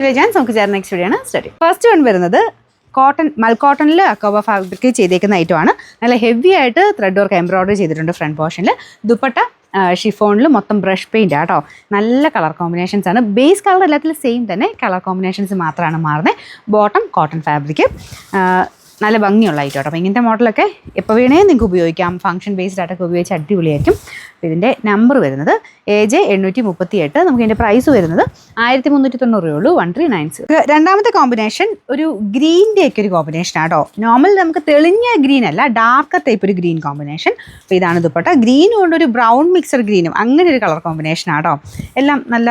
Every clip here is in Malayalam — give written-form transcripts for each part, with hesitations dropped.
നമുക്ക് ചേർന്ന നെക്സ്റ്റ് വീഡിയോ ആണ് സ്റ്റഡി. ഫസ്റ്റ് വൺ വരുന്നത് കോട്ടൺ മൽക്കോട്ടണിൽ അക്കോബ ഫാബ്രിക് ചെയ്തേക്കുന്ന ഐറ്റമാണ്. നല്ല ഹെവി ആയിട്ട് ത്രെഡ് വർക്ക് എംബ്രോയിഡറി ചെയ്തിട്ടുണ്ട് ഫ്രണ്ട് പോർഷനിൽ. ദുപ്പട്ട ഷിഫോണിൽ മൊത്തം ബ്രഷ് പെയിൻ്റ് ആട്ടോ. നല്ല കളർ കോമ്പിനേഷൻസ് ആണ്. ബേസ് കളർ എല്ലാത്തിലും സെയിം തന്നെ, കളർ കോമ്പിനേഷൻസ് മാത്രമാണ് മാറുന്നത്. ബോട്ടം കോട്ടൺ ഫാബ്രിക്, നല്ല ഭംഗിയുള്ള ഐറ്റം കേട്ടോ. അപ്പോൾ ഇങ്ങനത്തെ മോഡലൊക്കെ എപ്പോൾ വേണേ നിങ്ങൾക്ക് ഉപയോഗിക്കാം. ഫംഗ്ഷൻ ബേസ്ഡ് ആയിട്ടൊക്കെ ഉപയോഗിച്ച് അടിപൊളിയായിരിക്കും. ഇതിൻ്റെ നമ്പർ വരുന്നത് AJ 838. നമുക്ക് ഇതിൻ്റെ പ്രൈസ് വരുന്നത് 1390 ഉള്ളൂ. 1390. രണ്ടാമത്തെ കോമ്പിനേഷൻ ഒരു ഗ്രീൻ്റെ ഒക്കെ ഒരു കോമ്പിനേഷൻ ആട്ടോ. നോർമൽ നമുക്ക് തെളിഞ്ഞ ഗ്രീൻ അല്ല, ഡാർക്കർ ടൈപ്പ് ഒരു ഗ്രീൻ കോമ്പിനേഷൻ. അപ്പോൾ ഇതാണ് ദുപ്പട്ട. ഗ്രീനും കൊണ്ട് ഒരു ബ്രൗൺ മിക്സർ ഗ്രീനും, അങ്ങനെ ഒരു കളർ കോമ്പിനേഷൻ ആട്ടോ. എല്ലാം നല്ല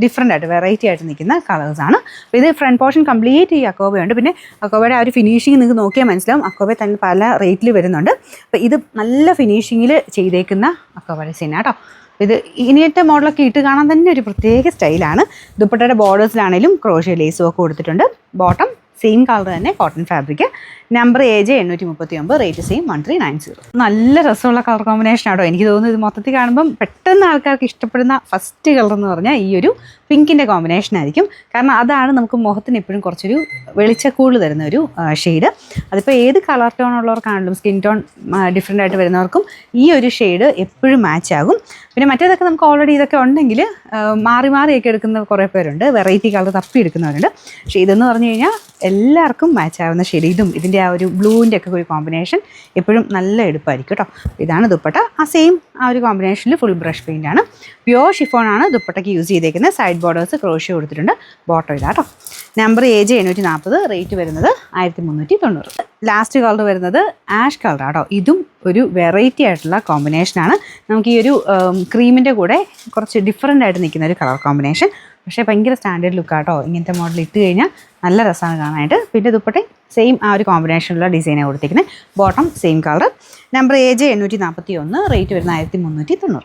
ഡിഫറെൻ്റ് ആയിട്ട് വെറൈറ്റി ആയിട്ട് നിൽക്കുന്ന കളേഴ്സാണ്. അപ്പോൾ ഇത് ഫ്രണ്ട് പോർഷൻ കംപ്ലീറ്റ് ഈ അക്കോബയുണ്ട്. പിന്നെ അക്കോബയുടെ ആ ഒരു ഫിനിഷിങ് നിങ്ങൾക്ക് നോക്കിയാൽ മനസ്സിലാവും. അക്കോബ തന്നെ പല റേറ്റിൽ വരുന്നുണ്ട്. അപ്പോൾ ഇത് നല്ല ഫിനിഷിങ്ങിൽ ചെയ്തേക്കുന്ന അക്കോബയുടെ സീന കേട്ടോ. ഇത് ഇനിയത്തെ മോഡലൊക്കെ ഇട്ട് കാണാൻ തന്നെ ഒരു പ്രത്യേക സ്റ്റൈലാണ്. ദുപ്പട്ടയുടെ ബോർഡേഴ്സിലാണെങ്കിലും ക്രോഷ്യ ലേസും ഒക്കെ കൊടുത്തിട്ടുണ്ട്. ബോട്ടം സെയിം കളർ തന്നെ cotton fabric. Number AJ 839, rate same 1390. നല്ല രസമുള്ള കളർ കോമ്പിനേഷൻ ആട്ടോ. എനിക്ക് തോന്നുന്നു ഇത് മൊത്തത്തിൽ കാണുമ്പം പെട്ടെന്ന് ആൾക്കാർക്ക് ഇഷ്ടപ്പെടുന്ന ഫസ്റ്റ് കളർ എന്ന് പറഞ്ഞാൽ ഈ ഒരു പിങ്കിൻ്റെ കോമ്പിനേഷൻ ആയിരിക്കും. കാരണം അതാണ് നമുക്ക് മുഖത്തിന് എപ്പോഴും കുറച്ചൊരു വെളിച്ചക്കൂട് തരുന്ന ഒരു ഷെയ്ഡ്. അതിപ്പോൾ ഏത് കളർ ടോൺ ഉള്ളവർക്കാണെങ്കിലും സ്കിൻ ടോൺ ഡിഫറെൻ്റ് ആയിട്ട് വരുന്നവർക്കും ഈ ഒരു ഷെയ്ഡ് എപ്പോഴും മാച്ച് ആകും. പിന്നെ മറ്റേതൊക്കെ നമുക്ക് ഓൾറെഡി ഇതൊക്കെ ഉണ്ടെങ്കിൽ മാറി മാറിയൊക്കെ എടുക്കുന്ന കുറേ പേരുണ്ട്, വെറൈറ്റി കളർ തപ്പി എടുക്കുന്നവരുണ്ട്. പക്ഷേ ഇതെന്ന് പറഞ്ഞു കഴിഞ്ഞാൽ എല്ലാവർക്കും മാച്ച് ആവുന്ന ഷെയ്ഡ്. ഇതും ഇതിൻ്റെ ആ ഒരു ബ്ലൂവിൻ്റെ ഒക്കെ ഒരു കോമ്പിനേഷൻ എപ്പോഴും നല്ല എടുപ്പായിരിക്കും കേട്ടോ. ഇതാണ് ദുപ്പട്ട. ആ ഒരു കോമ്പിനേഷനിൽ ഫുൾ ബ്രഷ് പെയിൻ്റ് ആണ്. പ്യുവർ ഷിഫോണാണ് ദുപ്പട്ടയ്ക്ക് യൂസ് ചെയ്തേക്കുന്നത്. സൈഡ് ബോർഡേഴ്സ് ക്രോഷ്യ കൊടുത്തിട്ടുണ്ട്. ബോട്ടം ഇതാട്ടോ. നമ്പർ AJ 840, റേറ്റ് വരുന്നത് 1390. ലാസ്റ്റ് കളർ വരുന്നത് ആഷ് കളർ ആട്ടോ. ഇതും ഒരു വെറൈറ്റി ആയിട്ടുള്ള കോമ്പിനേഷനാണ്. നമുക്ക് ഈ ഒരു ക്രീമിൻ്റെ കൂടെ കുറച്ച് ഡിഫറെൻ്റ് ആയിട്ട് നിൽക്കുന്ന ഒരു കളർ കോമ്പിനേഷൻ. പക്ഷേ ഭയങ്കര സ്റ്റാൻഡേർഡ് ലുക്കാട്ടോ. ഇങ്ങനത്തെ മോഡൽ ഇട്ട് കഴിഞ്ഞാൽ നല്ല രസമാണ് കാണാനായിട്ട്. പിന്നെ ദുപ്പട്ട സെയിം ആ ഒരു കോമ്പിനേഷനിലുള്ള ഡിസൈനാണ് കൊടുത്തിരിക്കുന്നത്. Bottom same colour. Number AJ 841, rate വരുന്നത് 1390.